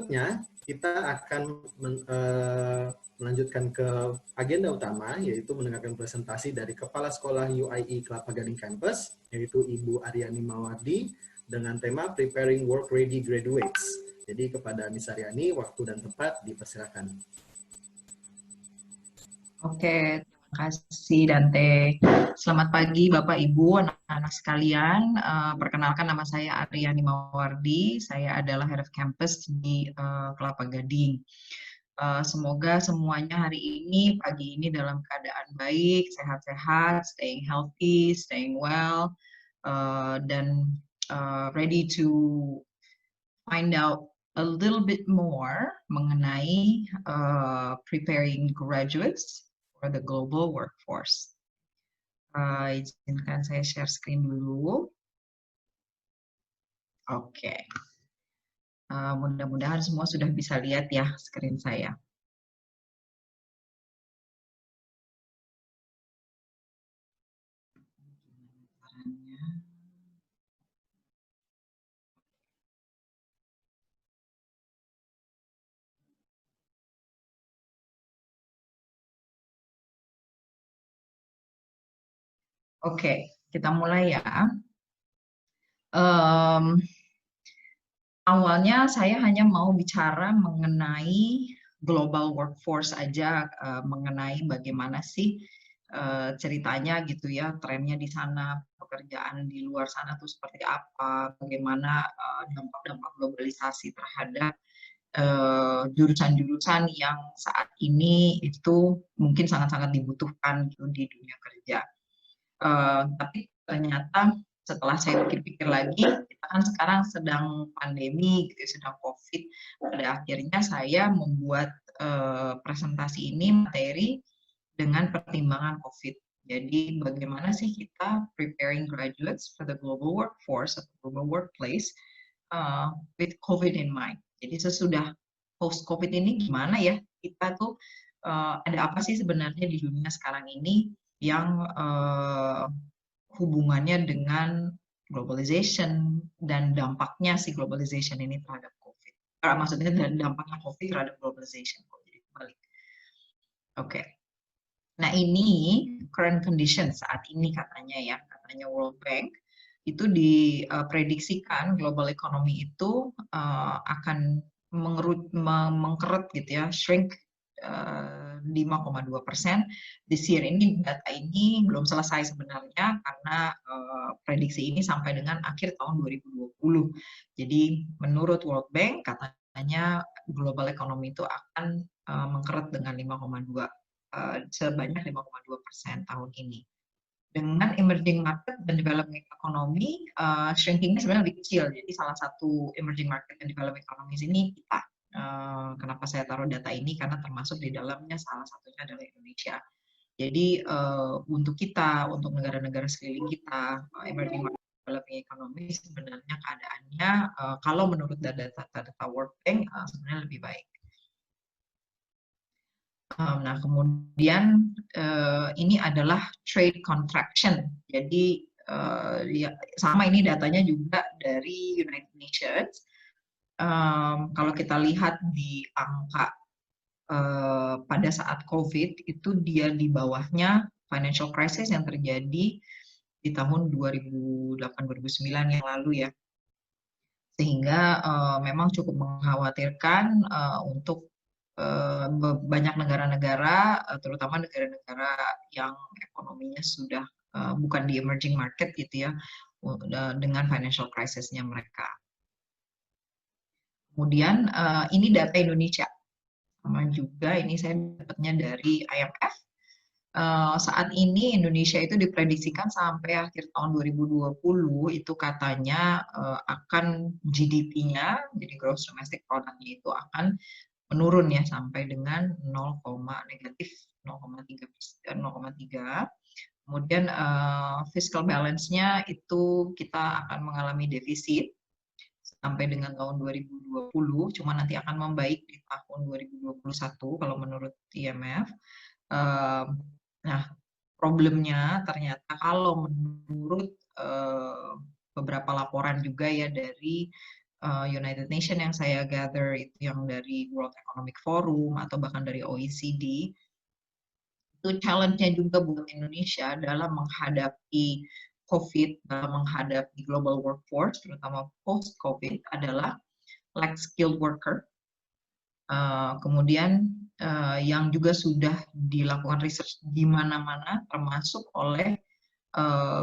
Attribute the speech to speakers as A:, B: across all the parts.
A: Selanjutnya, kita akan melanjutkan ke agenda utama, yaitu mendengarkan presentasi dari Kepala Sekolah UIE Kelapa Gading Campus, yaitu Ibu Aryani Mawardi, dengan tema Preparing Work Ready Graduates. Jadi kepada Miss Aryani, waktu dan tempat dipersilakan.
B: Oke, terima kasih Dante. Selamat pagi Bapak Ibu, anak-anak sekalian. Perkenalkan nama saya Aryani Mawardi. Saya adalah Head of Campus di Kelapa Gading. Semoga semuanya hari ini, pagi ini dalam keadaan baik, sehat-sehat, staying healthy, staying well, dan ready to find out a little bit more mengenai preparing graduates for the global workforce. Izinkan saya share screen dulu. Oke. Mudah-mudahan semua sudah bisa lihat ya screen saya. Oke, kita mulai ya. Awalnya saya hanya mau bicara mengenai global workforce aja, mengenai bagaimana sih ceritanya gitu ya, trennya di sana, pekerjaan di luar sana tuh seperti apa, bagaimana dampak-dampak globalisasi terhadap jurusan-jurusan yang saat ini itu mungkin sangat-sangat dibutuhkan gitu di dunia kerja. Tapi ternyata setelah saya pikir-pikir lagi, kita kan sekarang sedang pandemi, gitu, sedang COVID. Pada akhirnya saya membuat presentasi ini materi dengan pertimbangan COVID. Jadi bagaimana sih kita preparing graduates for the global workforce atau global workplace with COVID in mind. Jadi sesudah post-COVID ini gimana ya kita tuh ada apa sih sebenarnya di dunia sekarang ini yang hubungannya dengan globalization dan dampaknya si globalization ini terhadap COVID. Maksudnya dampaknya COVID terhadap globalization. Jadi kembali. Oke. Nah ini current condition saat ini katanya World Bank itu diprediksikan global economy itu akan mengkeret gitu ya, shrink 5,2% this year. Ini data ini belum selesai sebenarnya karena prediksi ini sampai dengan akhir tahun 2020. Jadi menurut World Bank katanya global economy itu akan mengkeret dengan sebanyak 5,2% tahun ini. Dengan emerging market dan developing economy, shrinkingnya sebenarnya lebih kecil. Jadi salah satu emerging market dan developing economies ini kita. Kenapa saya taruh data ini? Karena termasuk di dalamnya salah satunya adalah Indonesia. Jadi untuk kita, untuk negara-negara sekeliling kita, emerging market developing economy sebenarnya keadaannya kalau menurut data World Bank sebenarnya lebih baik. Nah, kemudian ini adalah trade contraction. Jadi sama ini datanya juga dari United Nations. Kalau kita lihat di angka pada saat COVID itu dia di bawahnya financial crisis yang terjadi di tahun 2008-2009 yang lalu ya. Sehingga memang cukup mengkhawatirkan untuk banyak negara-negara, terutama negara-negara yang ekonominya sudah bukan di emerging market gitu ya, dengan financial crisis-nya mereka. Kemudian ini data Indonesia, sama juga ini saya dapatnya dari IMF. Saat ini Indonesia itu diprediksikan sampai akhir tahun 2020 itu katanya akan GDP-nya, jadi gross domestic product-nya itu akan menurun ya sampai dengan negatif 0,3. Kemudian fiscal balance-nya itu kita akan mengalami defisit sampai dengan tahun 2020, cuma nanti akan membaik di tahun 2021 kalau menurut IMF. Nah, problemnya ternyata kalau menurut beberapa laporan juga ya dari United Nations yang saya gather itu yang dari World Economic Forum atau bahkan dari OECD, itu challenge-nya juga buat Indonesia dalam menghadapi COVID, dalam menghadapi global workforce, terutama post-COVID, adalah lack skilled worker. Kemudian yang juga sudah dilakukan research di mana-mana, termasuk oleh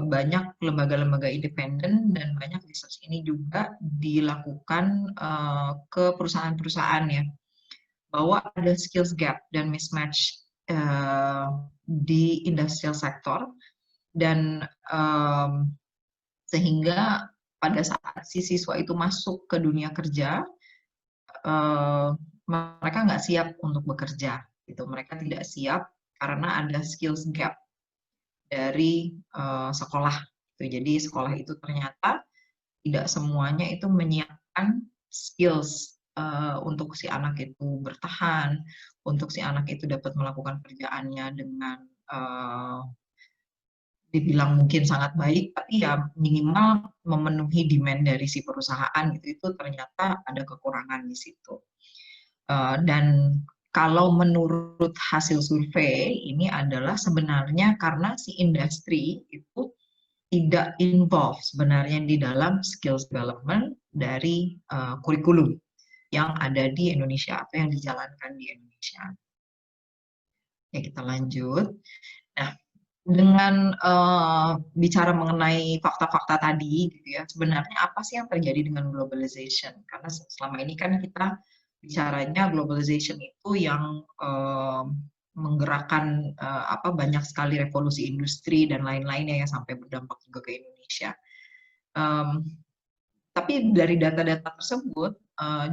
B: banyak lembaga-lembaga independen, dan banyak research ini juga dilakukan ke perusahaan-perusahaan ya, bahwa ada skills gap dan mismatch di industrial sector, dan sehingga pada saat si siswa itu masuk ke dunia kerja, mereka nggak siap untuk bekerja, gitu. Mereka tidak siap karena ada skills gap dari sekolah. Jadi sekolah itu ternyata tidak semuanya itu menyiapkan skills untuk si anak itu bertahan, untuk si anak itu dapat melakukan kerjaannya dengan dibilang mungkin sangat baik, tapi ya minimal memenuhi demand dari si perusahaan gitu. Itu ternyata ada kekurangan di situ. Dan kalau menurut hasil survei ini adalah sebenarnya karena si industri itu tidak involve sebenarnya di dalam skills development dari kurikulum yang ada di Indonesia atau yang dijalankan di Indonesia. Ya, kita lanjut. Nah, dengan bicara mengenai fakta-fakta tadi, gitu ya, sebenarnya apa sih yang terjadi dengan globalization? Karena selama ini kan kita bicaranya globalization itu yang menggerakkan banyak sekali revolusi industri dan lain-lainnya yang sampai berdampak juga ke Indonesia. Tapi dari data-data tersebut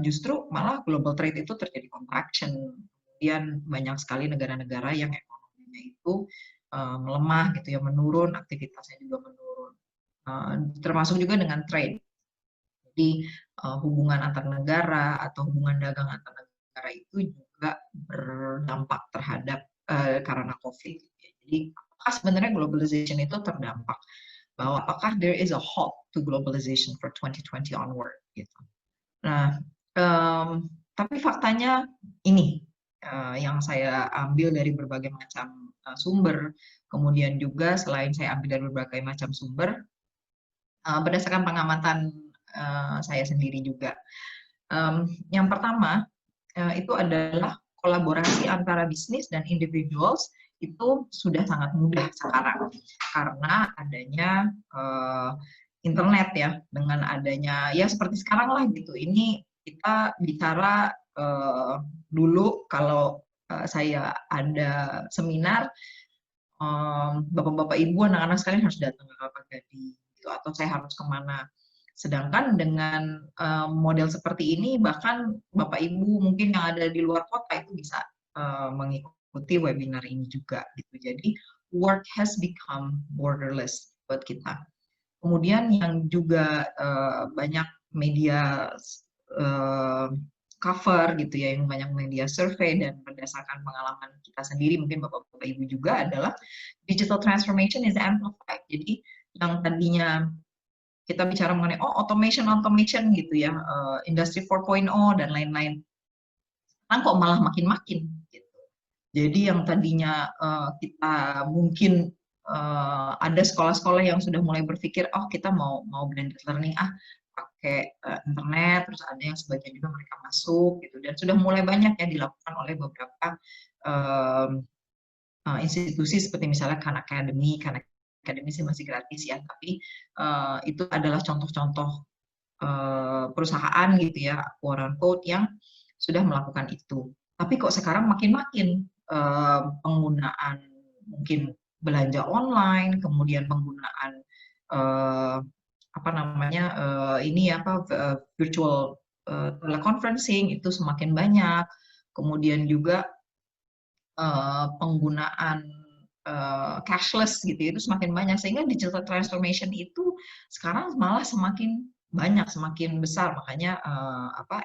B: justru malah global trade itu terjadi contraction. Kemudian banyak sekali negara-negara yang ekonominya itu melemah gitu ya, menurun, aktivitasnya juga menurun. Termasuk juga dengan trade. Jadi hubungan antar negara atau hubungan dagang antar negara itu juga berdampak terhadap karena COVID. Jadi sebenarnya globalization itu terdampak, bahwa apakah there is a halt to globalization for 2020 onward gitu. Nah, tapi faktanya ini yang saya ambil dari berbagai macam sumber, kemudian juga selain saya ambil dari berbagai macam sumber, berdasarkan pengamatan saya sendiri juga. Yang pertama itu adalah kolaborasi antara bisnis dan individuals itu sudah sangat mudah sekarang karena adanya internet ya, dengan adanya ya seperti sekarang lah gitu. Ini kita bicara dulu kalau saya ada seminar, bapak-bapak ibu anak-anak sekalian harus datang ke Kelapa Gading gitu, atau saya harus kemana. Sedangkan dengan model seperti ini, bahkan bapak ibu mungkin yang ada di luar kota itu bisa mengikuti webinar ini juga gitu. Jadi work has become borderless buat kita. Kemudian yang juga banyak media cover gitu ya, yang banyak media survei dan berdasarkan pengalaman kita sendiri, mungkin bapak-bapak ibu juga, adalah digital transformation is amplified. Jadi yang tadinya kita bicara mengenai automation gitu ya, industri 4.0 dan lain-lain, sekarang kok malah makin-makin gitu. Jadi yang tadinya kita mungkin ada sekolah-sekolah yang sudah mulai berpikir, oh kita mau blended learning, pakai internet, terus ada yang sebagian juga mereka masuk gitu, dan sudah mulai banyak yang dilakukan oleh beberapa institusi seperti misalnya Khan Academy. Khan Academy sih masih gratis ya, tapi itu adalah contoh-contoh perusahaan gitu ya, quote unquote, yang sudah melakukan itu. Tapi kok sekarang makin-makin penggunaan mungkin belanja online, kemudian penggunaan virtual teleconferencing itu semakin banyak. Kemudian juga penggunaan cashless gitu itu semakin banyak, sehingga digital transformation itu sekarang malah semakin banyak, semakin besar, makanya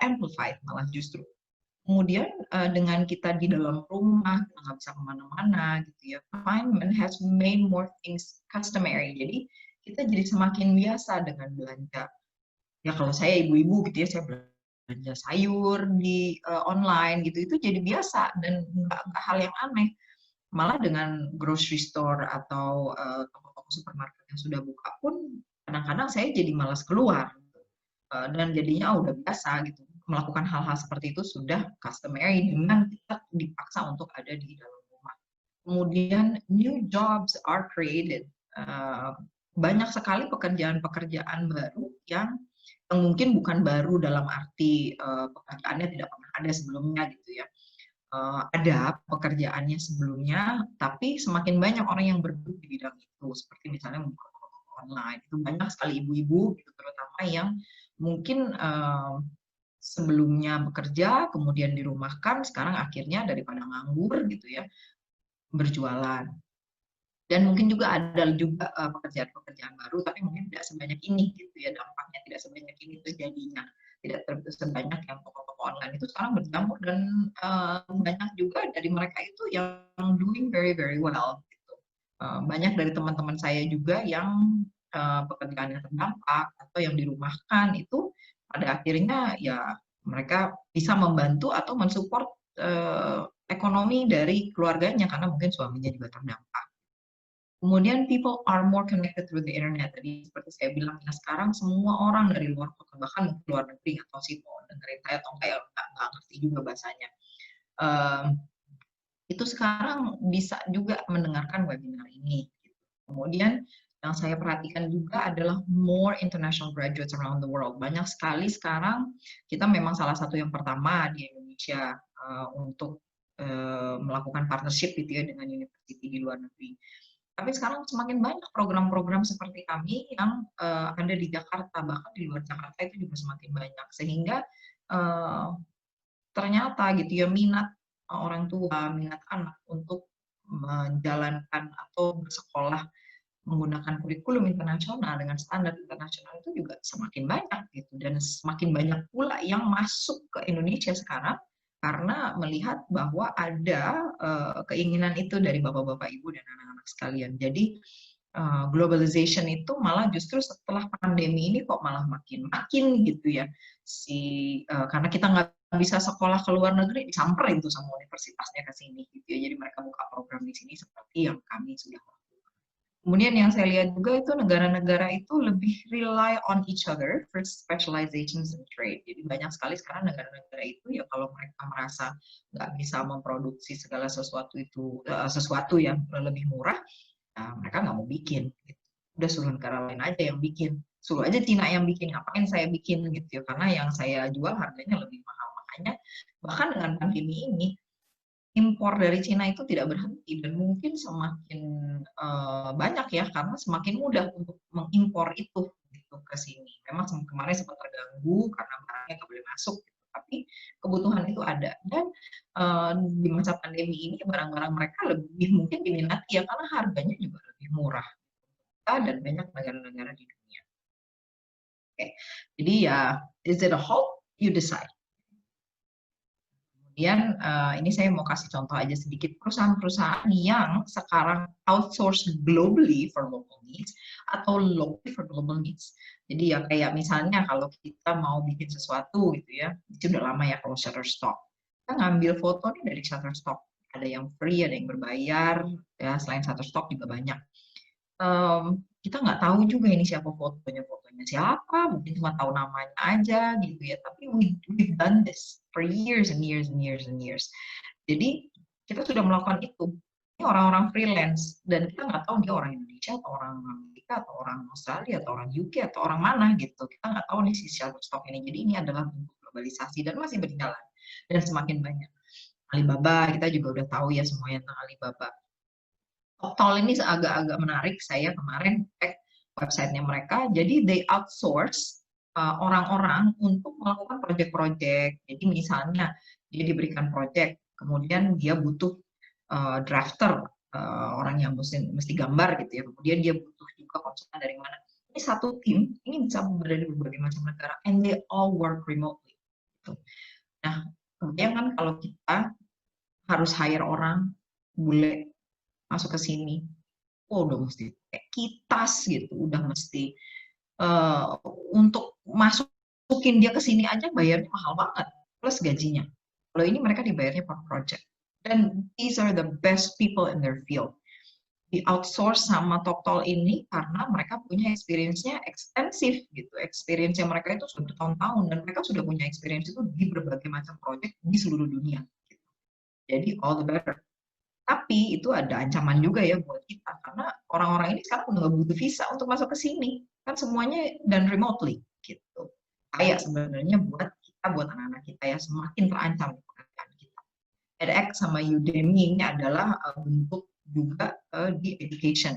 B: amplified malah justru. Kemudian dengan kita di dalam rumah, nggak bisa kemana-mana gitu ya, confinement has made more things customary. Jadi kita jadi semakin biasa dengan belanja ya kalau saya ibu-ibu gitu ya, saya belanja sayur di online gitu, itu jadi biasa dan nggak hal yang aneh. Malah dengan grocery store atau toko-toko supermarket yang sudah buka pun kadang-kadang saya jadi malas keluar. Dan jadinya udah biasa gitu. Melakukan hal-hal seperti itu sudah customary dengan kita dipaksa untuk ada di dalam rumah. Kemudian new jobs are created. Banyak sekali pekerjaan-pekerjaan baru yang mungkin bukan baru dalam arti pekerjaannya tidak pernah ada sebelumnya gitu ya. Ada pekerjaannya sebelumnya, tapi semakin banyak orang yang bergelut di bidang itu, seperti misalnya membuka toko online. Itu banyak sekali ibu-ibu, gitu, terutama yang mungkin sebelumnya bekerja, kemudian dirumahkan, sekarang akhirnya daripada nganggur gitu ya, berjualan. Dan mungkin juga ada juga pekerjaan-pekerjaan baru, tapi mungkin tidak sebanyak ini gitu ya, dampaknya tidak sebanyak ini terjadinya. Tidak sebanyak yang toko-toko online itu sekarang berjamur dan banyak juga dari mereka itu yang doing very very well. Gitu. Banyak dari teman-teman saya juga yang pekerjaannya terdampak atau yang dirumahkan itu pada akhirnya ya mereka bisa membantu atau mensupport ekonomi dari keluarganya karena mungkin suaminya juga terdampak. Kemudian people are more connected through the internet. Tadi seperti saya bilang ya sekarang semua orang dari luar kota bahkan luar negeri atau sih mau dengerin saya atau kayak nggak ngerti juga bahasanya. Itu sekarang bisa juga mendengarkan webinar ini. Kemudian yang saya perhatikan juga adalah more international graduates around the world. Banyak sekali sekarang kita memang salah satu yang pertama di Indonesia untuk melakukan partnership gitu ya dengan university di luar negeri. Tapi sekarang semakin banyak program-program seperti kami yang ada di Jakarta, bahkan di luar Jakarta itu juga semakin banyak. Sehingga ternyata gitu ya minat orang tua, minat anak untuk menjalankan atau bersekolah menggunakan kurikulum internasional dengan standar internasional itu juga semakin banyak gitu dan semakin banyak pula yang masuk ke Indonesia sekarang karena melihat bahwa ada keinginan itu dari bapak-bapak ibu dan anak-anak sekalian. Jadi globalization itu malah justru setelah pandemi ini kok malah makin gitu ya karena kita nggak bisa sekolah ke luar negeri disamperin tuh sama universitasnya ke sini gitu ya. Jadi mereka buka program di sini seperti yang kami sudah lakukan. Kemudian yang saya lihat juga itu negara-negara itu lebih rely on each other for specializations and trade. Jadi banyak sekali sekarang negara-negara itu ya kalau mereka merasa nggak bisa memproduksi segala sesuatu itu sesuatu yang lebih murah, ya mereka nggak mau bikin. Gitu. Udah suruh negara lain aja yang bikin. Suruh aja Cina yang bikin, ngapain saya bikin gitu ya. Karena yang saya jual harganya lebih mahal. Makanya bahkan dengan pandemi ini impor dari Cina itu tidak berhenti dan mungkin semakin banyak ya karena semakin mudah untuk mengimpor itu gitu ke sini. Memang kemarin sempat terganggu karena barangnya nggak boleh masuk, gitu. Tapi kebutuhan itu ada dan di masa pandemi ini barang-barang mereka lebih mungkin diminati ya karena harganya juga lebih murah dan banyak negara-negara di dunia. Oke, jadi ya is it a hope? You decide. Kemudian ini saya mau kasih contoh aja sedikit perusahaan-perusahaan yang sekarang outsource globally for local needs atau locally for global needs. Jadi ya kayak misalnya kalau kita mau bikin sesuatu gitu ya, itu udah lama ya kalau Shutterstock. Kita ngambil foto nih dari Shutterstock. Ada yang free, ada yang berbayar, ya selain Shutterstock juga banyak. Kita nggak tahu juga ini siapa fotonya siapa, mungkin cuma tahu namanya aja gitu ya. Tapi we've done this for years and years and years and years. Jadi kita sudah melakukan itu. Ini orang-orang freelance dan kita nggak tahu dia orang Indonesia atau orang Amerika atau orang Australia atau orang UK atau orang mana gitu. Kita nggak tahu nih si Shutterstock ini. Jadi ini adalah bentuk globalisasi dan masih berjalan dan semakin banyak. Alibaba kita juga udah tahu ya semuanya tentang Alibaba. Tol ini agak-agak menarik. Saya kemarin cek websitenya mereka. Jadi they outsource orang-orang untuk melakukan proyek-proyek. Jadi misalnya dia diberikan proyek, kemudian dia butuh drafter, orang yang mesti gambar gitu ya. Kemudian dia butuh juga konsultan dari mana. Ini satu tim, ini bisa berada di berbagai macam negara, and they all work remotely. Gitu. Nah, kemudian kan kalau kita harus hire orang bule masuk ke sini, udah mesti kayak kitas gitu, udah mesti untuk masuk masukin dia ke sini aja bayarnya mahal banget, plus gajinya. Kalau ini mereka dibayarnya per project. Dan these are the best people in their field. Di outsource sama TalkTalk ini karena mereka punya experience-nya ekstensif gitu. Experience-nya mereka itu sudah bertahun-tahun dan mereka sudah punya experience itu di berbagai macam project di seluruh dunia. Gitu. Jadi all the better. Tapi itu ada ancaman juga ya buat kita karena orang-orang ini sekarang udah nggak butuh visa untuk masuk ke sini. Kan semuanya dan remotely gitu. Kayak sebenarnya buat kita, buat anak-anak kita ya semakin terancam pekerjaan kita. edX sama Udemy ini adalah bentuk juga di education.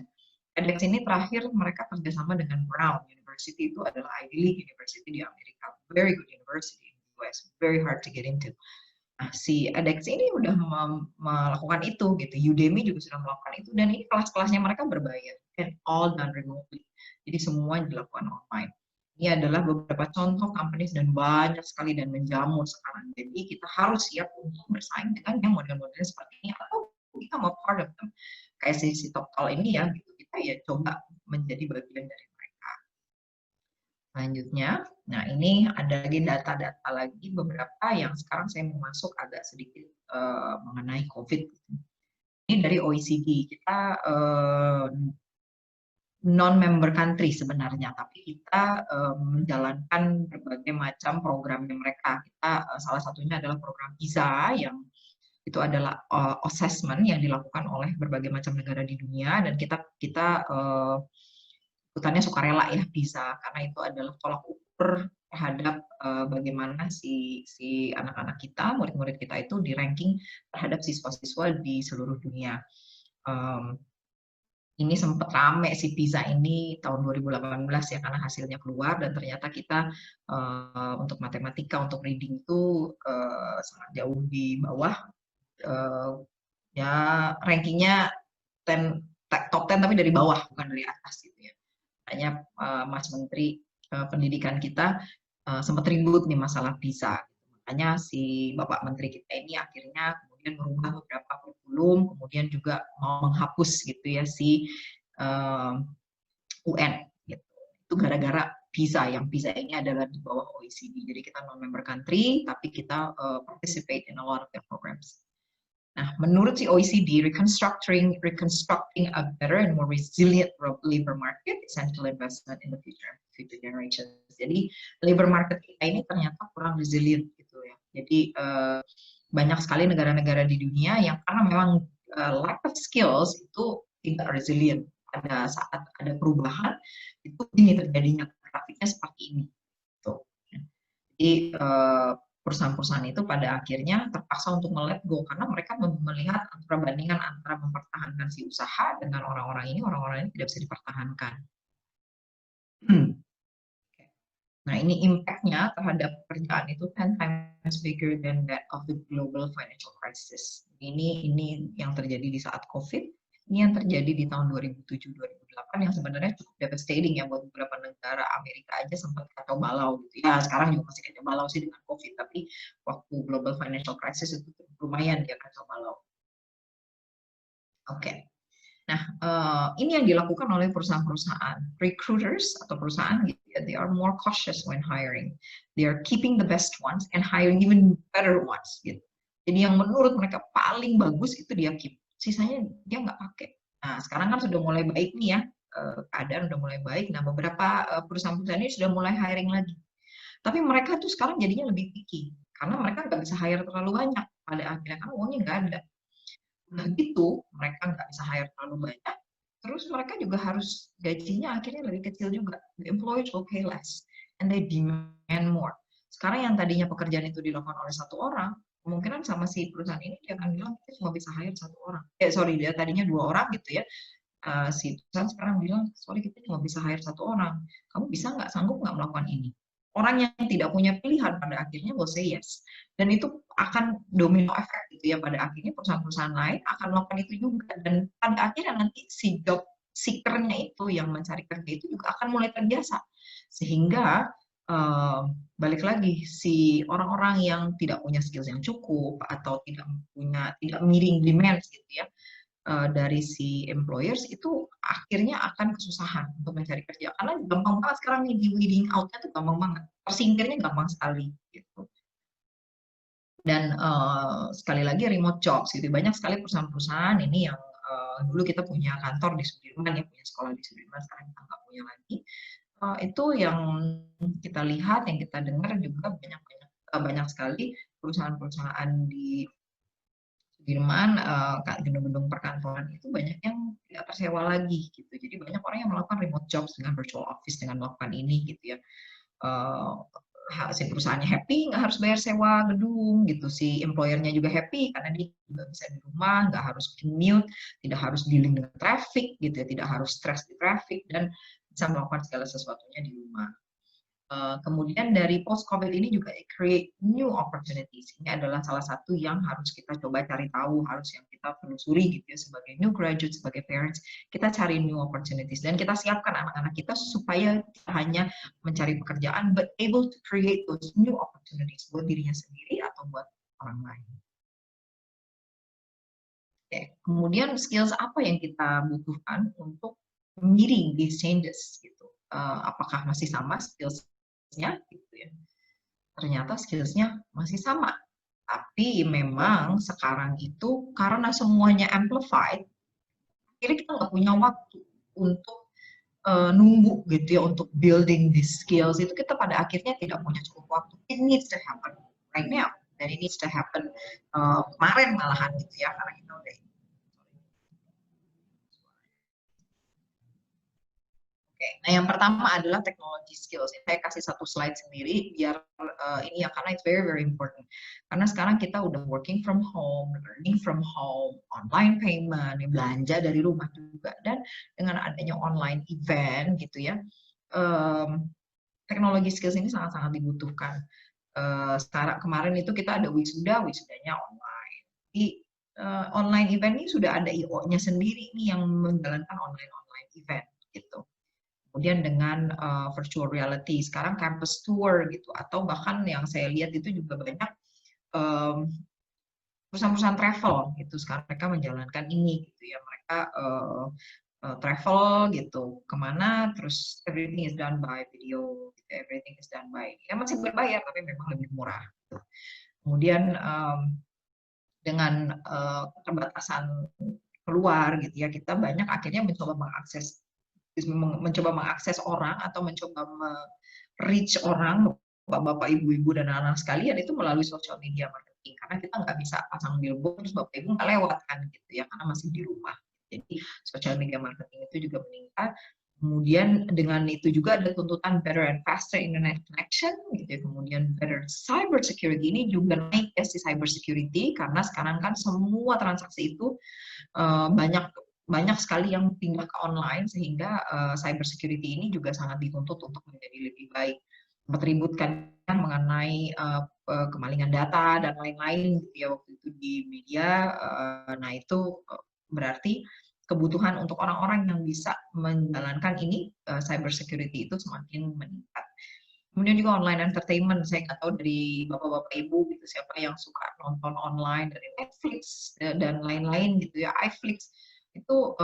B: edX ini terakhir mereka kerjasama dengan Brown University, itu adalah Ivy League University di Amerika, very good university in the US, very hard to get into. Nah, si edX ini udah melakukan itu gitu, Udemy juga sudah melakukan itu, dan ini kelas-kelasnya mereka berbayar, and all done remotely. Jadi semua dilakukan online. Ini adalah beberapa contoh companies dan banyak sekali dan menjamur sekarang. Jadi kita harus siap untuk bersaing dengan yang model-model seperti ini atau kita mau part of them. Kayak si TalkTalk ini ya, gitu. Kita ya coba menjadi bagian dari mereka. Selanjutnya, nah ini ada lagi data-data lagi beberapa yang sekarang saya mau masuk agak sedikit mengenai COVID. Ini dari OECD. Kita non-member country sebenarnya, tapi kita menjalankan berbagai macam programnya mereka. Kita salah satunya adalah program PISA yang itu adalah assessment yang dilakukan oleh berbagai macam negara di dunia dan kita ikutannya sukarela ya PISA karena itu adalah tolak ukur terhadap bagaimana si anak-anak kita, murid-murid kita itu di ranking terhadap siswa-siswa di seluruh dunia. Ini sempat rame si PISA ini tahun 2018 ya karena hasilnya keluar dan ternyata kita untuk matematika, untuk reading itu sangat jauh di bawah, ya rankingnya top 10 tapi dari bawah bukan dari atas gitu ya. Hanya Mas Menteri Pendidikan kita sempat ribut nih masalah PISA. Makanya si Bapak Menteri kita ini akhirnya kemudian merubah beberapa kurikulum, kemudian juga mau menghapus gitu ya si UN. Gitu. Itu gara-gara PISA, yang PISA ini adalah di bawah OECD. Jadi kita non-member country, tapi kita participate in a lot of their programs. Nah, menurut si OECD, reconstructing a better and more resilient labor market, essential investment in the future generations. Jadi labor market kita ini ternyata kurang resilient gitu ya. Jadi banyak sekali negara-negara di dunia yang karena memang lack of skills itu tidak resilient. Pada saat ada perubahan itu ini terjadinya grafiknya seperti ini. Tuh. Jadi perusahaan-perusahaan itu pada akhirnya terpaksa untuk let go karena mereka melihat perbandingan antara mempertahankan si usaha dengan orang-orang ini tidak bisa dipertahankan. Nah, ini impact-nya terhadap pekerjaan itu 10 times bigger than that of the global financial crisis. Ini yang terjadi di saat COVID, ini yang terjadi di tahun 2007-2008 yang sebenarnya cukup devastating ya buat beberapa negara. Amerika aja sempat kacau balau gitu. Ya, sekarang juga masih kacau balau sih dengan COVID, tapi waktu global financial crisis itu lumayan dia kacau balau. Oke. Nah, ini yang dilakukan oleh perusahaan-perusahaan. Recruiters atau perusahaan, they are more cautious when hiring. They are keeping the best ones and hiring even better ones. Gitu. Jadi yang menurut mereka paling bagus itu dia keep. Sisanya dia nggak pakai. Nah, sekarang kan sudah mulai baik nih ya. Keadaan sudah mulai baik. Nah, beberapa perusahaan-perusahaan ini sudah mulai hiring lagi. Tapi mereka tuh sekarang jadinya lebih picky. Karena mereka nggak bisa hire terlalu banyak. Pada akhirnya kan uangnya nggak ada. Nah gitu, mereka nggak bisa hire terlalu banyak, terus mereka juga harus gajinya akhirnya lebih kecil juga. The employees will pay less, and they demand more. Sekarang yang tadinya pekerjaan itu dilakukan oleh satu orang, kemungkinan sama si perusahaan ini dia akan bilang kita cuma bisa hire satu orang. Dia tadinya 2 orang gitu ya. Si perusahaan sekarang bilang, sorry kita cuma bisa hire satu orang. Kamu bisa nggak, sanggup nggak melakukan ini? Orang yang tidak punya pilihan pada akhirnya will say yes. Dan itu akan domino effect gitu ya, pada akhirnya perusahaan-perusahaan lain akan melakukan itu juga. Dan pada akhirnya nanti si job seeker-nya itu yang mencari kerja itu juga akan mulai terbiasa. Sehingga balik lagi si orang-orang yang tidak punya skills yang cukup atau tidak meeting demands gitu ya, dari si employers itu akhirnya akan kesusahan untuk mencari kerja karena gampang banget sekarang nih di weeding out-nya tuh gampang banget, tersingkirnya gampang sekali gitu. Dan sekali lagi remote jobs gitu, banyak sekali perusahaan-perusahaan ini yang dulu kita punya kantor di Sudirman ya, punya sekolah di Sudirman, sekarang kita nggak punya lagi. Itu yang kita lihat, yang kita dengar juga banyak sekali perusahaan-perusahaan di Sudirman, gedung-gedung perkantoran itu banyak yang tidak tersewa lagi gitu. Jadi banyak orang yang melakukan remote jobs dengan virtual office dengan melakukan ini gitu ya. Si perusahaannya happy, nggak harus bayar sewa gedung gitu, si employer-nya juga happy karena dia juga bisa di rumah, nggak harus commute, tidak harus dealing dengan traffic gitu ya, tidak harus stress di traffic dan bisa melakukan segala sesuatunya di rumah. Kemudian dari post-COVID ini juga create new opportunities. Ini adalah salah satu yang harus kita coba cari tahu, harus yang kita telusuri gitu ya, sebagai new graduate, sebagai parents, kita cari new opportunities. Dan kita siapkan anak-anak kita supaya tidak hanya mencari pekerjaan, but able to create those new opportunities buat dirinya sendiri atau buat orang lain. Oke. Kemudian skills apa yang kita butuhkan untuk meeting these changes gitu. Apakah masih sama skills-nya gitu ya. Ternyata skills-nya masih sama. Tapi memang sekarang itu karena semuanya amplified, akhirnya kita nggak punya waktu untuk nunggu gitu ya, untuk building these skills. Itu kita pada akhirnya tidak punya cukup waktu. It needs to happen right now. Dan it needs to happen kemarin malahan gitu ya, karena kita udah. Nah, yang pertama adalah technology skills. Saya kasih satu slide sendiri biar ini ya, karena it's very very important. Karena sekarang kita udah working from home, learning from home, online payment, belanja dari rumah juga, dan dengan adanya online event gitu ya, teknologi skills ini sangat-sangat dibutuhkan. Sekarang kemarin itu kita ada wisudanya online. Di online event ini sudah ada IO-nya sendiri nih yang menjalankan online event gitu. Kemudian dengan virtual reality, sekarang campus tour gitu, atau bahkan yang saya lihat itu juga banyak perusahaan-perusahaan travel gitu, sekarang mereka menjalankan ini gitu ya, mereka travel gitu, kemana, terus everything is done by video, gitu, everything is done by, ya masih berbayar tapi memang lebih murah. Gitu. Kemudian dengan keterbatasan keluar gitu ya, kita banyak akhirnya mencoba mengakses orang atau mencoba reach orang, bapak-bapak, ibu-ibu, dan anak-anak sekalian itu melalui social media marketing. Karena kita nggak bisa pasang billboard terus bapak ibu nggak lewat kan gitu ya, karena masih di rumah. Jadi social media marketing itu juga meningkat. Kemudian dengan itu juga ada tuntutan better and faster internet connection, gitu ya. Kemudian better cyber security ini juga naik ya, si cyber security, karena sekarang kan semua transaksi itu banyak sekali yang pindah ke online, sehingga cyber security ini juga sangat dituntut untuk menjadi lebih baik. Sempat ribut kan mengenai kemalingan data dan lain-lain gitu ya waktu itu di media. Nah itu berarti kebutuhan untuk orang-orang yang bisa menjalankan ini cyber security itu semakin meningkat. Kemudian juga online entertainment, saya nggak tahu dari bapak-bapak ibu gitu siapa yang suka nonton online dari Netflix dan lain-lain gitu ya, iFlix itu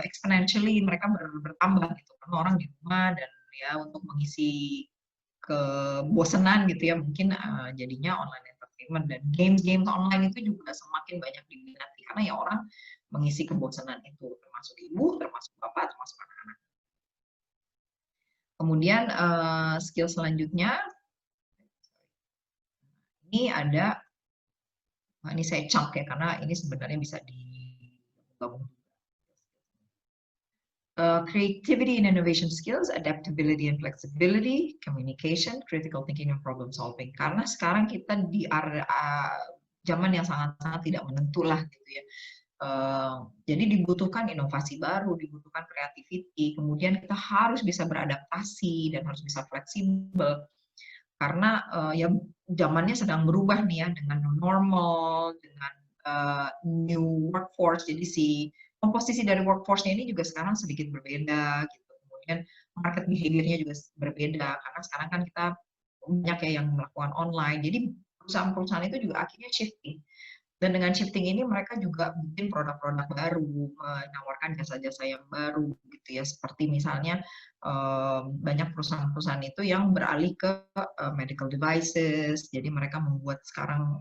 B: exponentially mereka bertambah gitu karena orang di rumah, dan ya untuk mengisi kebosanan gitu ya mungkin jadinya online entertainment, dan games online itu juga semakin banyak diminati karena ya orang mengisi kebosanan itu, termasuk ibu, termasuk bapak, termasuk anak-anak. Kemudian skill selanjutnya ini ada, ini saya chunk ya karena ini sebenarnya bisa digabung. Creativity and innovation skills, adaptability and flexibility, communication, critical thinking and problem solving. Karena sekarang kita di zaman yang sangat-sangat tidak menentu lah gitu ya. Jadi dibutuhkan inovasi baru, dibutuhkan creativity, kemudian kita harus bisa beradaptasi dan harus bisa fleksibel. Karena ya zamannya sedang berubah nih ya, dengan new normal, dengan new workforce. Jadi komposisi dari workforce-nya ini juga sekarang sedikit berbeda gitu. Kemudian market behavior-nya juga berbeda karena sekarang kan kita banyak ya yang melakukan online. Jadi perusahaan-perusahaan itu juga akhirnya shifting. Dan dengan shifting ini mereka juga bikin produk-produk baru, menawarkan jasa-jasa yang baru gitu ya. Seperti misalnya banyak perusahaan-perusahahan itu yang beralih ke medical devices. Jadi mereka membuat sekarang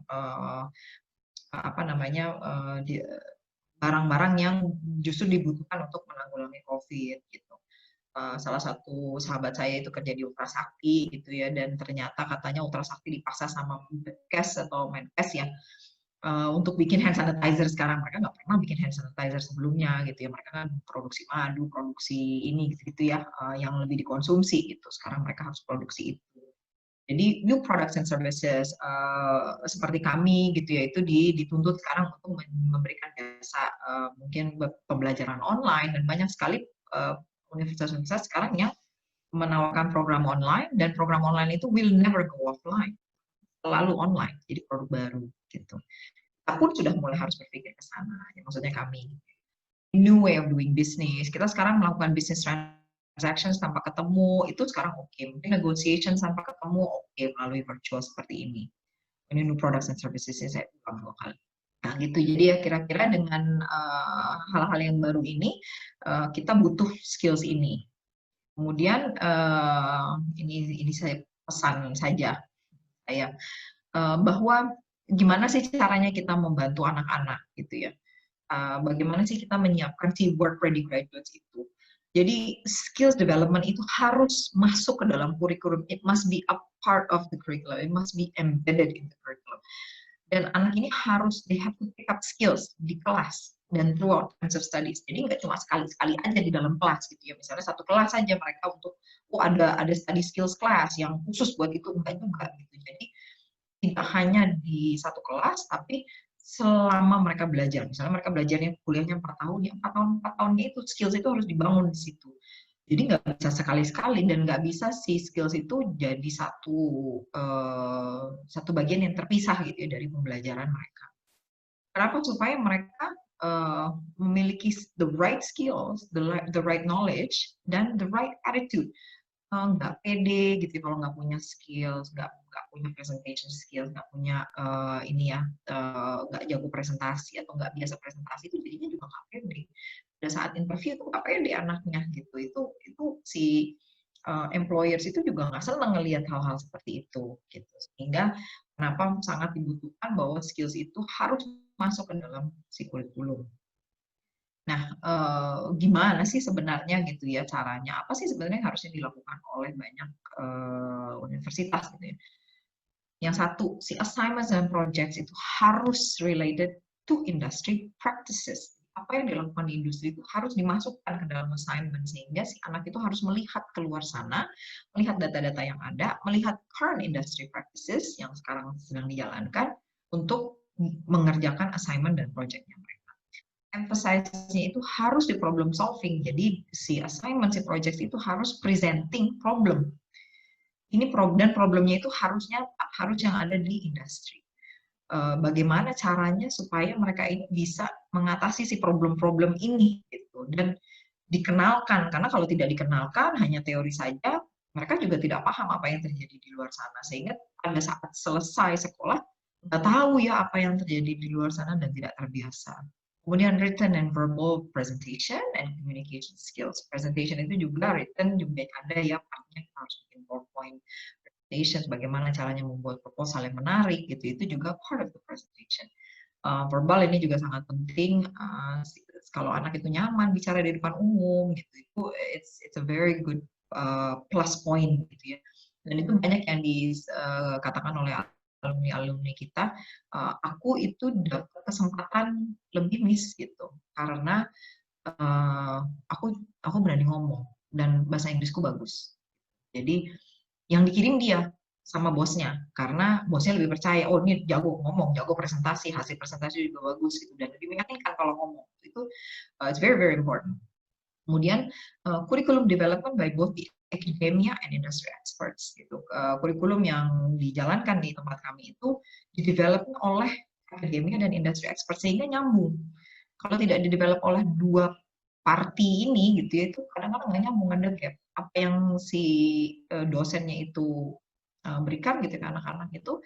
B: apa namanya barang-barang yang justru dibutuhkan untuk menanggulangi COVID gitu. Salah satu sahabat saya itu kerja di Ultra Sakti gitu ya, dan ternyata katanya Ultra Sakti dipaksa sama Menkes atau Menkes ya untuk bikin hand sanitizer sekarang. Mereka nggak pernah bikin hand sanitizer sebelumnya gitu ya, mereka kan produksi madu, produksi ini gitu-gitu ya, yang lebih dikonsumsi gitu. Sekarang mereka harus produksi itu. Jadi new products and services seperti kami gitu ya, itu dituntut sekarang untuk memberikan jasa mungkin pembelajaran online, dan banyak sekali universitas-universitas sekarang yang menawarkan program online, dan program online itu will never go offline, selalu online, jadi produk baru gitu. Kita pun sudah mulai harus berpikir ke sana, ya, maksudnya kami. New way of doing business. Kita sekarang melakukan business transactions tanpa ketemu, itu sekarang oke. Mungkin negotiation tanpa ketemu oke melalui virtual seperti ini. Ini new products and services yang saya ulang 2 kali. Nah gitu, jadi ya kira-kira dengan hal-hal yang baru ini, kita butuh skills ini. Kemudian ini saya pesan saja saya, bahwa gimana sih caranya kita membantu anak-anak gitu ya. Bagaimana sih kita menyiapkan si work ready graduates itu. Jadi skills development itu harus masuk ke dalam kurikulum. It must be a part of the curriculum. It must be embedded in the curriculum. Dan anak ini harus, they have to pick up skills di kelas dan throughout terms of studies. Jadi nggak cuma sekali-sekali aja di dalam kelas gitu ya. Misalnya satu kelas saja mereka untuk, ada study skills class yang khusus buat itu, enggak juga gitu. Jadi tidak hanya di satu kelas, tapi selama mereka belajar. Misalnya mereka belajarnya kuliahnya 4 tahun, ya 4 tahunnya itu skills itu harus dibangun di situ. Jadi nggak bisa sekali-sekali, dan nggak bisa si skills itu jadi satu bagian yang terpisah gitu ya dari pembelajaran mereka. Kenapa? Supaya mereka memiliki the right skills, the right knowledge, dan the right attitude. Nggak pede gitu kalau nggak punya skills, nggak punya presentation skills, nggak punya nggak jago presentasi atau nggak biasa presentasi, itu jadinya juga nggak pede. Pada saat interview itu nggak pede anaknya gitu. Itu si employers itu juga nggak senang ngelihat hal-hal seperti itu gitu. Sehingga kenapa sangat dibutuhkan bahwa skills itu harus masuk ke dalam si kurikulum. Nah, gimana sih sebenarnya gitu ya caranya? Apa sih sebenarnya yang harusnya dilakukan oleh banyak universitas gitu ya? Yang satu, si assignments dan projects itu harus related to industry practices. Apa yang dilakukan di industri itu harus dimasukkan ke dalam assignment, sehingga si anak itu harus melihat keluar sana, melihat data-data yang ada, melihat current industry practices yang sekarang sedang dijalankan untuk mengerjakan assignment dan projectnya mereka. Emphasize-nya itu harus di problem solving. Jadi si assignment, si project itu harus presenting problem. Ini dan problemnya itu harus yang ada di industri. Bagaimana caranya supaya mereka ini bisa mengatasi si problem-problem ini gitu, dan dikenalkan, karena kalau tidak dikenalkan hanya teori saja, mereka juga tidak paham apa yang terjadi di luar sana, sehingga pada saat selesai sekolah nggak tahu ya apa yang terjadi di luar sana dan tidak terbiasa. Kemudian written and verbal presentation and communication skills. Presentation itu juga written juga ada ya, partnya harus bikin PowerPoint presentation, bagaimana caranya membuat proposal yang menarik gitu, itu juga part of the presentation. Verbal ini juga sangat penting. Kalau anak itu nyaman bicara di depan umum gitu, itu it's a very good plus point gitu ya. Dan itu banyak yang dikatakan oleh alumni kita, aku itu dapat kesempatan lebih miss gitu, karena aku berani ngomong dan bahasa Inggrisku bagus. Jadi yang dikirim dia sama bosnya, karena bosnya lebih percaya, oh ini jago ngomong, jago presentasi, hasil presentasi juga bagus gitu, dan lebih meyakinkan kalau ngomong. Itu it's very very important. Kemudian curriculum development by both the academia and industry experts gitu. Kurikulum yang dijalankan di tempat kami itu didevelop oleh akademia dan industry expert, sehingga nyambung. Kalau tidak didevelop oleh dua party ini gitu ya, itu kadang-kadang nggak nyambung, ada gap. Apa yang si dosennya itu berikan gitu ke anak-anak itu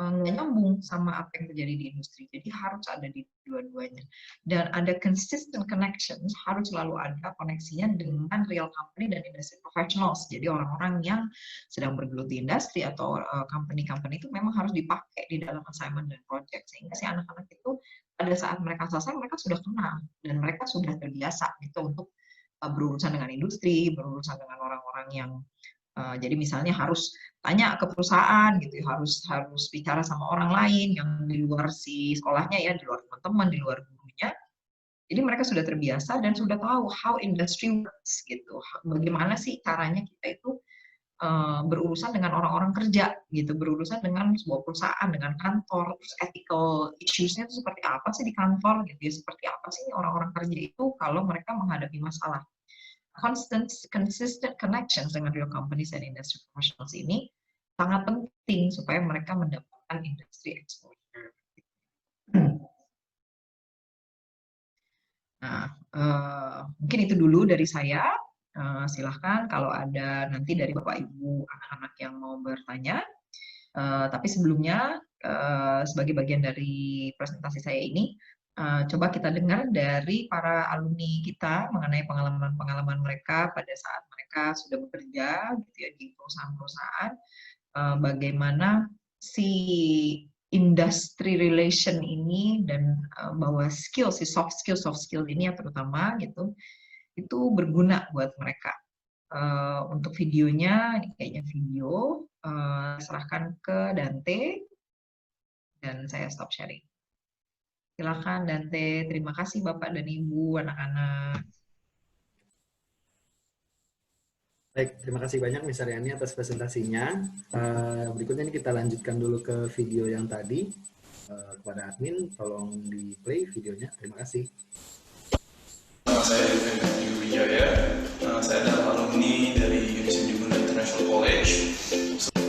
B: nggak nyambung sama apa yang terjadi di industri. Jadi harus ada di dua-duanya. Dan ada consistent connections, harus selalu ada koneksinya dengan real company dan industry professionals. Jadi orang-orang yang sedang bergelut di industri atau company-company itu memang harus dipakai di dalam assignment dan project. Sehingga si anak-anak itu pada saat mereka selesai, mereka sudah kenal dan mereka sudah terbiasa gitu untuk berurusan dengan industri, berurusan dengan orang-orang yang jadi misalnya harus tanya ke perusahaan gitu, harus bicara sama orang lain yang di luar si sekolahnya ya, di luar teman-teman, di luar gurunya. Jadi mereka sudah terbiasa dan sudah tahu how industry works gitu. Bagaimana sih caranya kita itu berurusan dengan orang-orang kerja gitu, berurusan dengan sebuah perusahaan, dengan kantor, terus ethical issues-nya itu seperti apa sih di kantor gitu ya, seperti apa sih orang-orang kerja itu kalau mereka menghadapi masalah. Consistent connections dengan real companies dan industry professionals ini sangat penting supaya mereka mendapatkan industry exposure. Nah, mungkin itu dulu dari saya. Silahkan kalau ada nanti dari Bapak Ibu anak-anak yang mau bertanya. Tapi sebelumnya, sebagai bagian dari presentasi saya ini, coba kita dengar dari para alumni kita mengenai pengalaman-pengalaman mereka pada saat mereka sudah bekerja gitu ya, di perusahaan-perusahaan, bagaimana si industry relation ini dan bahwa si soft skill ini ya terutama gitu, itu berguna buat mereka. Untuk videonya, ini kayaknya video, serahkan ke Dante, dan saya stop sharing. Silakan Dante, terima kasih Bapak dan Ibu, anak-anak.
A: Baik, terima kasih banyak Miss Aryani atas presentasinya. Berikutnya ini kita lanjutkan dulu ke video yang tadi. Kepada admin, tolong di play videonya. Terima kasih.
C: Saya Yudi Wijaya. Saya adalah alumni dari University Bunda International College.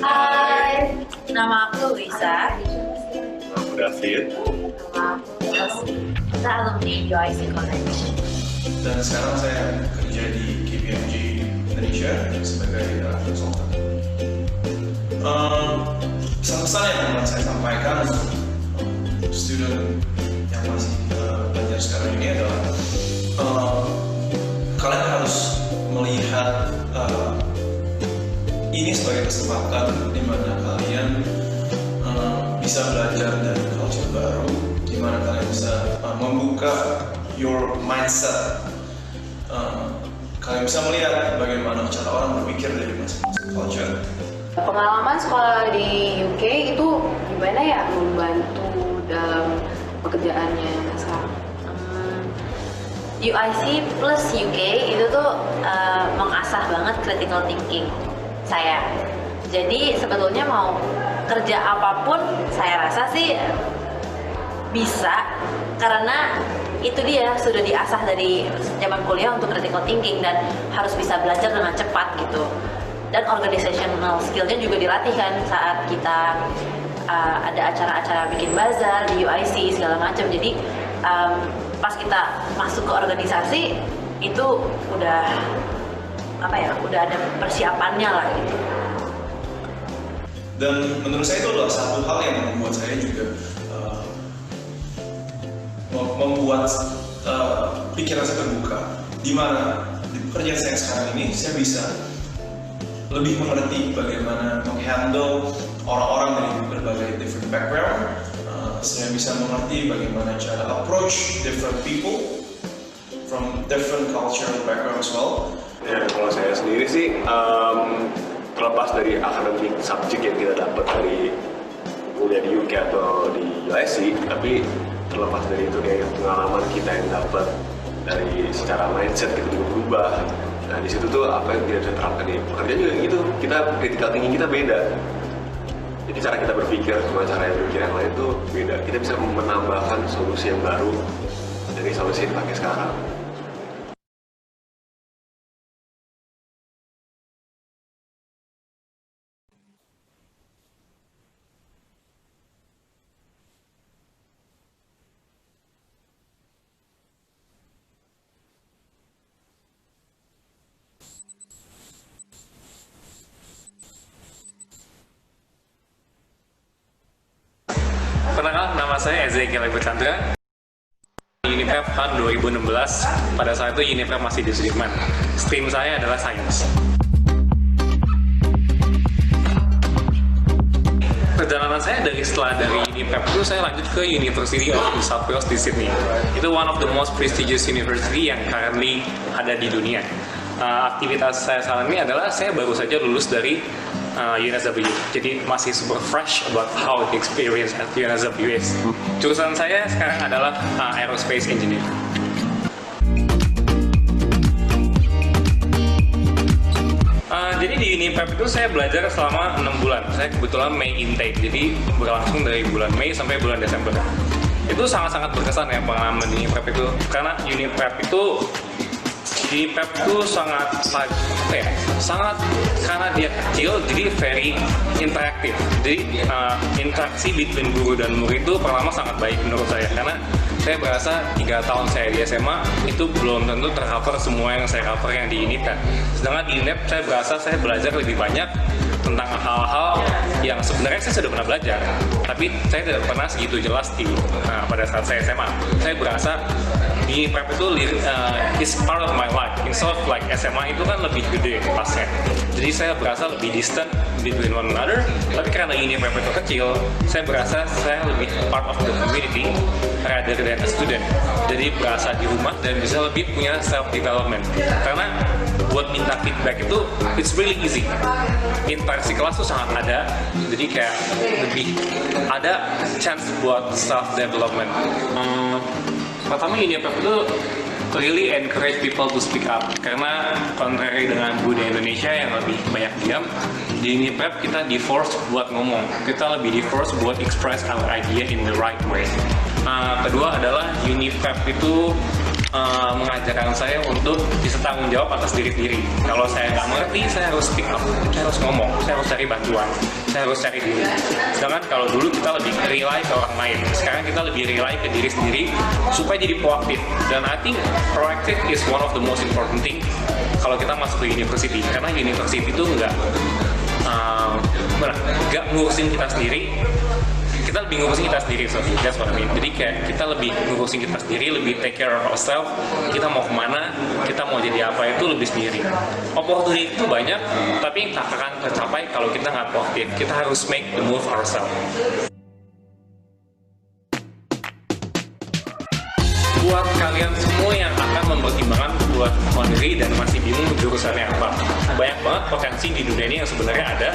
D: Hai, nama aku Lisa.
E: Aku David.
D: Nama aku Chelsea. Kita alumni UIC College.
C: Dan sekarang saya kerja di KPMG Indonesia sebagai konsultan. Pesan-pesan yang akan saya sampaikan untuk student yang masih belajar sekarang ini adalah kalian harus melihat ini sebagai kesempatan di mana kalian bisa belajar dari culture baru, di mana kalian bisa membuka your mindset. Kalian bisa melihat bagaimana cara orang berpikir dari masing-masing culture.
D: Pengalaman sekolah di UK itu gimana ya membantu dalam pekerjaannya sekarang? UIC plus UK itu tuh mengasah banget critical thinking saya. Jadi sebetulnya mau kerja apapun saya rasa sih bisa, karena itu dia sudah diasah dari zaman kuliah untuk critical thinking dan harus bisa belajar dengan cepat gitu. Dan organizational skill-nya juga dilatih kan saat kita ada acara-acara bikin bazar di UIC segala macam. Jadi pas kita masuk ke organisasi itu udah udah ada persiapannya lah gitu.
C: Dan menurut saya itu adalah satu hal yang membuat saya juga membuat pikiran saya terbuka, di mana di pekerjaan saya sekarang ini saya bisa lebih mengerti bagaimana menghandle orang-orang dari berbagai different background. Saya bisa mengerti bagaimana cara approach different people from different cultural background as well.
E: Ya, kalau saya sendiri sih terlepas dari akademik subjek yang kita dapat dari kuliah di UK atau di UIC, tapi terlepas dari itu kayak pengalaman kita yang dapat dari secara mindset kita juga berubah. Nah di situ tuh apa yang kita bisa terapkan di pekerjaan juga gitu, kita critical thinking kita beda. Jadi cara kita berpikir sama cara yang berpikir yang lain tuh beda. Kita bisa menambahkan solusi yang baru dari solusi yang dipakai sekarang.
F: Ezekiel Chandra. Uniprep tahun 2016, pada saat itu Uniprep masih di Sudirman. Stream saya adalah Science. Perjalanan saya setelah dari Uniprep itu saya lanjut ke University of New South Wales di Sydney. Itu one of the most prestigious university yang currently ada di dunia. Aktivitas saya saat ini adalah saya baru saja lulus dari UNSW, jadi masih super fresh about how the experience at UNSW is. Jurusan saya sekarang adalah aerospace engineer. Jadi di Uniprep itu saya belajar selama 6 bulan. Saya kebetulan May intake, jadi berlangsung dari bulan Mei sampai bulan Desember. Itu sangat-sangat berkesan ya pengalaman di Uniprep itu, karena Uniprep itu sangat karena dia kecil, jadi very interaktif. Jadi interaksi between guru dan murid itu pertama sangat baik menurut saya, karena saya berasa 3 tahun saya di SMA itu belum tentu tercover semua yang saya cover yang di UNIP kan. Sedangkan di UNIP saya berasa saya belajar lebih banyak tentang hal-hal yang sebenarnya saya sudah pernah belajar, tapi saya tidak pernah segitu jelas pada saat saya SMA. Saya berasa di prep itu is part of my life. Instead of like SMA itu kan lebih gede kelasnya, jadi saya berasa lebih distant between one another. Tapi karena ini prep itu kecil, saya berasa saya lebih part of the community rather than a student. Jadi berasa di rumah dan bisa lebih punya self development. Karena buat minta feedback itu it's really easy. Interaksi kelas tuh sangat ada, jadi kayak lebih ada chance buat self development. Pertama UNIPrep itu really encourage people to speak up, karena contrary dengan budaya Indonesia yang lebih banyak diam, di UNIPrep kita di force buat ngomong, kita lebih di force buat express our idea in the right way. Kedua adalah UNIPrep itu mengajarkan saya untuk bisa tanggung jawab atas diri sendiri. Kalau saya nggak mengerti, saya harus speak up, saya harus ngomong, saya harus cari bantuan, saya harus cari diri. Sedangkan kalau dulu kita lebih rely ke orang lain, sekarang kita lebih rely ke diri sendiri supaya jadi proaktif. Dan I think proactive is one of the most important thing kalau kita masuk ke university, karena university itu nggak ngurusin kita sendiri. Kita lebih ngurusin kita sendiri, so that's what I mean. Jadi kayak kita lebih ngurusin kita sendiri, lebih take care of ourselves. Kita mau kemana, kita mau jadi apa itu lebih sendiri. Opportunity itu banyak, tapi tak akan tercapai kalau kita nggak proaktif. Kita harus make the move ourselves. Buat kalian semua yang akan mempertimbangkan buat mandiri dan masih bingung jurusannya apa, banyak banget potensi di dunia ini yang sebenarnya ada,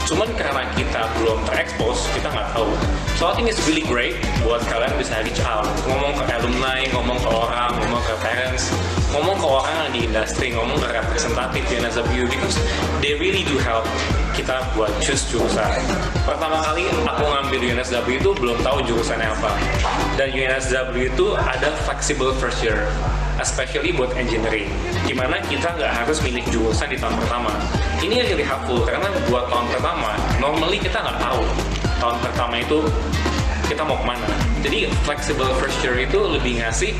F: cuman karena kita belum terekspos, kita nggak tahu. So I think it's really great buat kalian bisa reach out, ngomong ke alumni, ngomong ke orang, ngomong ke parents, ngomong ke orang yang di industri, ngomong ke representatif di UNSW, because they really do help kita buat choose jurusan. Pertama kali aku ngambil UNSW itu belum tahu jurusannya apa, dan UNSW itu ada flexible first year, especially buat engineering, dimana kita nggak harus milih jurusan di tahun pertama. Ini really helpful, karena buat tahun pertama, normally kita nggak tahu tahun pertama itu kita mau kemana. Jadi flexible first year itu lebih ngasih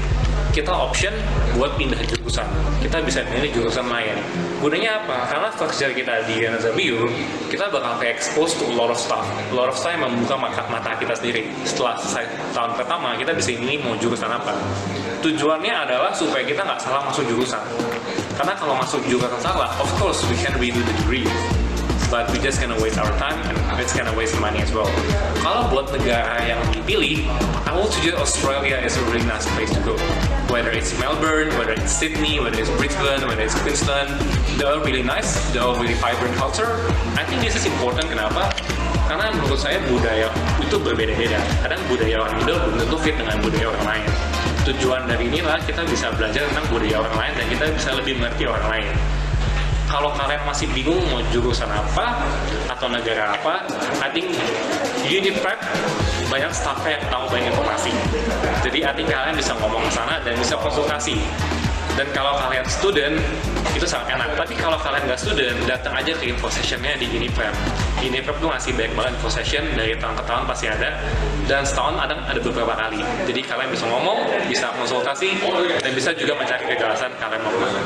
F: kita option buat pindah jurusan. Kita bisa pilih jurusan lain. Gunanya apa? Karena first year kita di UNSW, kita bakal expose to a lot of stuff. A lot of stuff yang membuka mata kita sendiri. Setelah selesai tahun pertama, kita bisa milih mau jurusan apa. Tujuannya adalah supaya kita nggak salah masuk jurusan. Karena kalau masuk jurusan salah, of course we can redo the degree, but we just gonna waste our time and it's gonna waste money as well. Kalau buat negara yang dipilih, I will suggest Australia is a really nice place to go. Whether it's Melbourne, whether it's Sydney, whether it's Brisbane, whether it's Queensland, they're all really nice, they're all really vibrant culture. I think this is important. Kenapa? Karena menurut saya budaya itu berbeda-beda. Kadang budaya orang Indo belum tentu fit dengan budaya orang lain. Tujuan dari inilah kita bisa belajar tentang budaya orang lain dan kita bisa lebih mengerti orang lain. Kalau kalian masih bingung mau jurusan apa atau negara apa, I think UNIPrep banyak staffnya yang tahu banyak informasi. Jadi I think kalian bisa ngomong ke sana dan bisa konsultasi. Dan kalau kalian student, itu sangat enak. Tapi kalau kalian nggak student, datang aja ke info sessionnya di UNIPrep. UNIPrep tuh ngasih banyak banget info session, dari tahun ke tahun pasti ada. Dan setahun ada beberapa kali. Jadi kalian bisa ngomong, bisa konsultasi, dan bisa juga mencari kejelasan kalian mau kemana.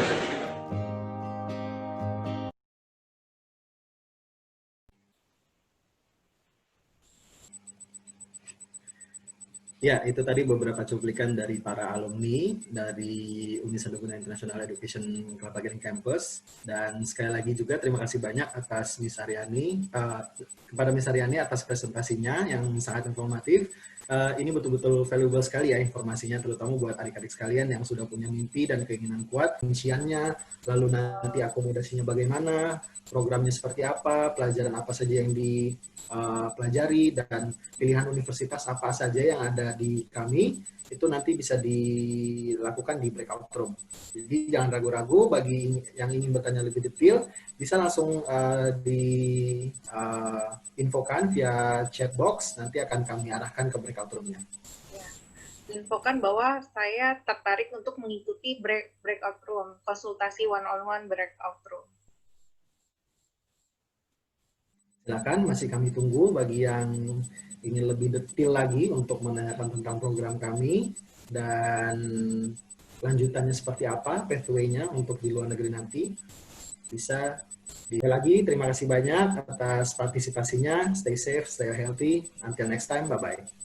A: Ya, itu tadi beberapa cuplikan dari para alumni dari Uni Serbaguna International Education Kelapa Gading Campus. Dan sekali lagi juga terima kasih banyak atas Miss Aryani, kepada Miss Aryani atas presentasinya yang sangat informatif. Ini betul-betul valuable sekali ya informasinya, terutama buat adik-adik sekalian yang sudah punya mimpi dan keinginan kuat, rinciannya, lalu nanti akomodasinya bagaimana, programnya seperti apa, pelajaran apa saja yang dipelajari, dan pilihan universitas apa saja yang ada di kami, itu nanti bisa dilakukan di breakout room. Jadi jangan ragu-ragu, bagi yang ingin bertanya lebih detail, bisa langsung diinfokan via chat box, nanti akan kami arahkan ke breakout room-nya.
G: Ya, infokan bahwa saya tertarik untuk mengikuti breakout room, konsultasi one-on-one breakout room.
A: Silakan, masih kami tunggu bagi yang ingin lebih detail lagi untuk menanyakan tentang program kami dan lanjutannya seperti apa, pathway-nya untuk di luar negeri nanti. Bisa sekali lagi, terima kasih banyak atas partisipasinya. Stay safe, stay healthy. Until next time, bye-bye.